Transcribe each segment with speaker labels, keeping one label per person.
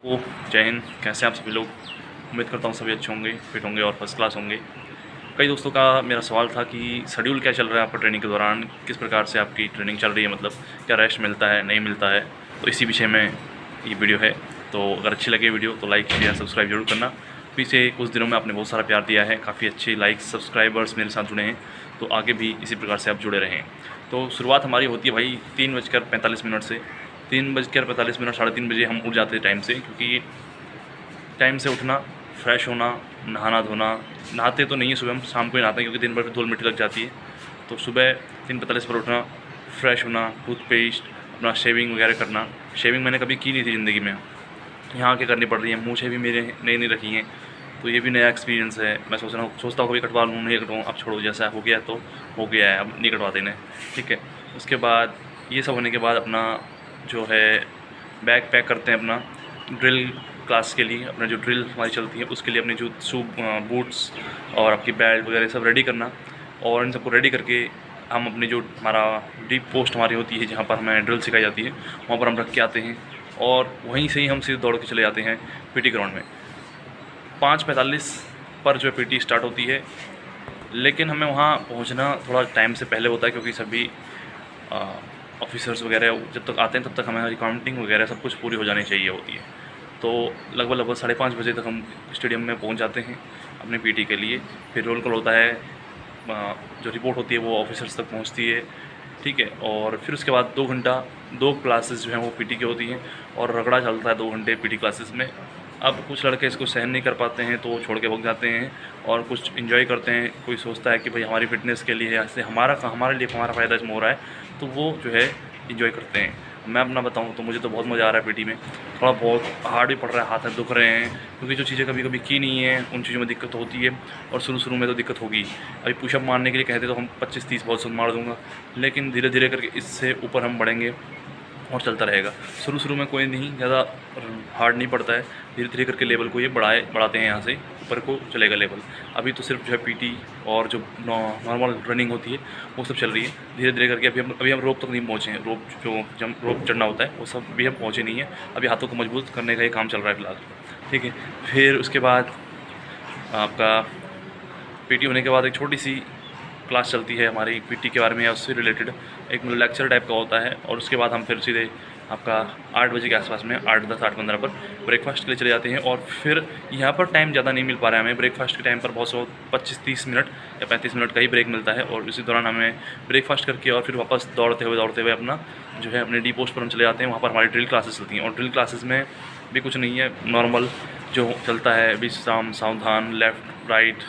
Speaker 1: ओ जय हिंद। कैसे हैं आप सभी लोग? उम्मीद करता हूँ सभी अच्छे होंगे, फिट होंगे और फर्स्ट क्लास होंगे। कई दोस्तों का मेरा सवाल था कि शेड्यूल क्या चल रहा है आपका ट्रेनिंग के दौरान, किस प्रकार से आपकी ट्रेनिंग चल रही है, मतलब क्या रेस्ट मिलता है नहीं मिलता है। तो इसी विषय में ये वीडियो है। तो अगर अच्छी लगे वीडियो तो लाइक शेयर सब्सक्राइब जरूर करना। पीछे कुछ दिनों में आपने बहुत सारा प्यार दिया है, काफ़ी अच्छे लाइक्स सब्सक्राइबर्स मेरे साथ जुड़े हैं, तो आगे भी इसी प्रकार से आप जुड़े रहें। तो शुरुआत हमारी होती है भाई 3:45 से। 3:45 साढ़े 3 बजे हम उठ जाते हैं टाइम से, क्योंकि टाइम से उठना, फ्रेश होना, नहाना धोना। नहाते तो नहीं है सुबह, हम शाम को ही नहाते हैं क्योंकि दिन भर धूल मिट्टी लग जाती है। तो सुबह 3:45 पर उठना, फ्रेश होना, टूथपेस्ट, अपना शेविंग वगैरह करना। शेविंग मैंने कभी की नहीं थी ज़िंदगी में, यहाँ आके करनी पड़ रही है। मूँछें भी मेरे नई नई रखी हैं, तो ये भी नया एक्सपीरियंस है। मैं सोचता हूँ कभी कटवा लूँ, नहीं कटवाऊँ, अब छोड़ो, जैसा हो गया तो हो गया है, अब नहीं कटवाते इन्हें, ठीक है। उसके बाद ये सब होने के बाद अपना जो है बैग पैक करते हैं अपना ड्रिल क्लास के लिए। अपना जो ड्रिल हमारी चलती है उसके लिए अपने जो बूट्स और आपकी बेल्ट वगैरह सब रेडी करना। और इन सबको रेडी करके हम अपनी जो हमारा डीप पोस्ट हमारी होती है, जहाँ पर हमें ड्रिल सिखाई जाती है, वहाँ पर हम रख के आते हैं और वहीं से ही हम सीधे दौड़ के चले जाते हैं पीटी ग्राउंड में। 5:45 पर जो है पीटी स्टार्ट होती है, लेकिन हमें वहाँ पहुँचना थोड़ा टाइम से पहले होता है, क्योंकि सभी ऑफिसर्स वगैरह जब तक आते हैं तब तक हमारी काउंटिंग वगैरह सब कुछ पूरी हो जानी चाहिए होती है। तो लगभग 5:30 बजे तक हम स्टेडियम में पहुंच जाते हैं अपने पीटी के लिए। फिर रोल कॉल होता है, जो रिपोर्ट होती है वो ऑफिसर्स तक पहुंचती है, ठीक है। और फिर उसके बाद 2 घंटा 2 क्लासेस जो हैं वो पीटी की होती हैं और रगड़ा चलता है 2 घंटे पीटी क्लासेस में। अब कुछ लड़के इसको सहन नहीं कर पाते हैं तो छोड़ के भाग जाते हैं, और कुछ इन्जॉय करते हैं। कोई सोचता है कि भाई हमारी फ़िटनेस के लिए, ऐसे हमारे लिए हमारा फ़ायदा इसमें हो रहा है, तो वो जो है इन्जॉय करते हैं। मैं अपना बताऊं तो मुझे तो बहुत मज़ा आ रहा है पीटी में। थोड़ा बहुत हार्ड भी पड़ रहा है, हाथ दुख रहे हैं, क्योंकि जो चीज़ें कभी कभी की नहीं है उन चीज़ों में दिक्कत होती है। और शुरू में तो दिक्कत होगी। अभी पुशअप मारने के लिए कहते तो हम 25-30 बहुत सब मार दूंगा, लेकिन धीरे धीरे करके इससे ऊपर हम बढ़ेंगे और चलता रहेगा। शुरू में कोई नहीं ज़्यादा हार्ड नहीं पड़ता है, धीरे धीरे करके लेवल को ये बढ़ाते हैं, यहाँ से ऊपर को चलेगा लेवल। अभी तो सिर्फ जो है पीटी और जो नॉर्मल रनिंग होती है वो सब चल रही है। धीरे धीरे करके अभी हम रोप तक नहीं पहुँचे हैं। रोप चढ़ना होता है वो सब भी हम पहुँचे नहीं हैं। अभी हाथों को मजबूत करने का ही काम चल रहा है फिलहाल, ठीक है। फिर उसके बाद आपका पीटी होने के बाद एक छोटी सी क्लास चलती है हमारी पीटी के बारे में या उससे रिलेटेड, एक मतलब लेक्चर टाइप का होता है। और उसके बाद हम फिर सीधे आपका 8 बजे के आसपास में 8:10 8:15 पर ब्रेकफास्ट के लिए चले जाते हैं। और फिर यहाँ पर टाइम ज़्यादा नहीं मिल पा रहा है हमें ब्रेकफास्ट के टाइम पर, बहुत 25-30 मिनट या 35 मिनट का ही ब्रेक मिलता है। और इसी दौरान हमें ब्रेकफास्ट करके और फिर वापस दौड़ते हुए अपना जो है अपने डी पोस्ट पर हम चले जाते हैं। वहाँ पर हमारी ड्रिल क्लासेस चलती हैं, और ड्रिल क्लासेस में भी कुछ नहीं है, नॉर्मल जो चलता है विश्राम, सावधान, लेफ़्ट राइट,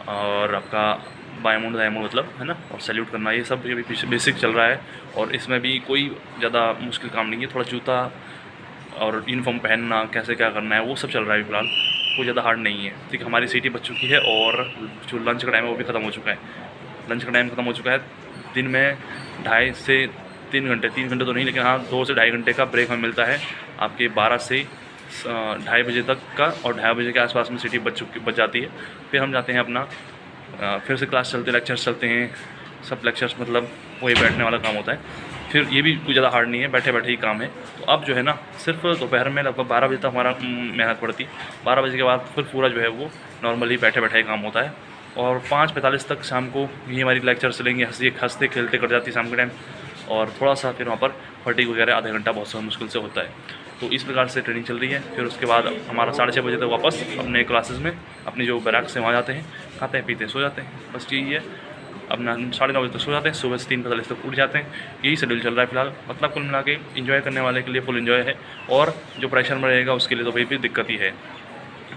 Speaker 1: और आपका बाएं मुंड दाएं मुंड, मतलब है ना, और सैल्यूट करना, ये सब अभी बेसिक चल रहा है। और इसमें भी कोई ज़्यादा मुश्किल काम नहीं है। थोड़ा जूता और यूनिफॉर्म पहनना, कैसे क्या करना है, वो सब चल रहा है फिलहाल, कोई ज़्यादा हार्ड नहीं है, ठीक। हमारी सीटी बच चुकी है और जो लंच का टाइम है वो भी ख़त्म हो चुका है। लंच का टाइम ख़त्म हो चुका है। दिन में 2.5 से 3 घंटे, 3 घंटे तो नहीं, लेकिन हाँ 2 से 2.5 घंटे का ब्रेक हमें मिलता है आपके 12 से 2:30 बजे तक का। और 2:30 बजे के आसपास में सीटी बच जाती है। फिर हम जाते हैं अपना फिर से क्लास चलते, लेक्चर्स चलते हैं। सब लेक्चर्स मतलब वही बैठने वाला काम होता है। फिर ये भी कोई ज़्यादा हार्ड नहीं है, बैठे बैठे ही काम है। तो अब जो है ना, सिर्फ दोपहर में लगभग 12 बजे तक हमारा मेहनत पड़ती है। 12 बजे के बाद फिर पूरा जो है वो नॉर्मली बैठे बैठे ही काम होता है। और 5:45 तक शाम को ये हमारी लेक्चर चलेंगे, हंसते खेलते कट जाती है शाम के टाइम। और थोड़ा सा फिर वहाँ पर फटीग वगैरह आधा घंटा बहुत सा मुश्किल से होता है। तो इस प्रकार से ट्रेनिंग चल रही है। फिर उसके बाद हमारा 6:30 बजे तक वापस अपने क्लासेस में, अपनी जो बैराक से वहाँ जाते हैं, खाते हैं पीते हैं, सो जाते हैं। बस यही है, अपना 9:30 बजे तक सो जाते हैं, सुबह से 3:45 तक उठ जाते हैं। यही शेड्यूल चल रहा है फिलहाल। मतलब कुल मिला के इन्जॉय करने वाले के लिए फुल इन्जॉय है, और जो प्रेशर में रहेगा उसके लिए तो भाई भी दिक्कत ही है।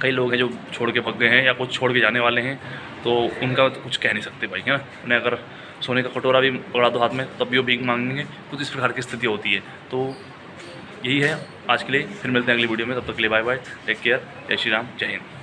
Speaker 1: कई लोग हैं जो छोड़ के पक गए हैं या कुछ छोड़ के जाने वाले हैं, तो उनका तो कुछ कह नहीं सकते भाई, है ना। उन्हें अगर सोने का कटोरा भी पकड़ा दो हाथ में तब भी वो भीख मांगेंगे, कुछ इस प्रकार की स्थिति होती है। तो यही है आज के लिए। फिर मिलते हैं अगली वीडियो में, तब तक के लिए बाय बाय, टेक केयर, जय श्री राम, जय हिंद।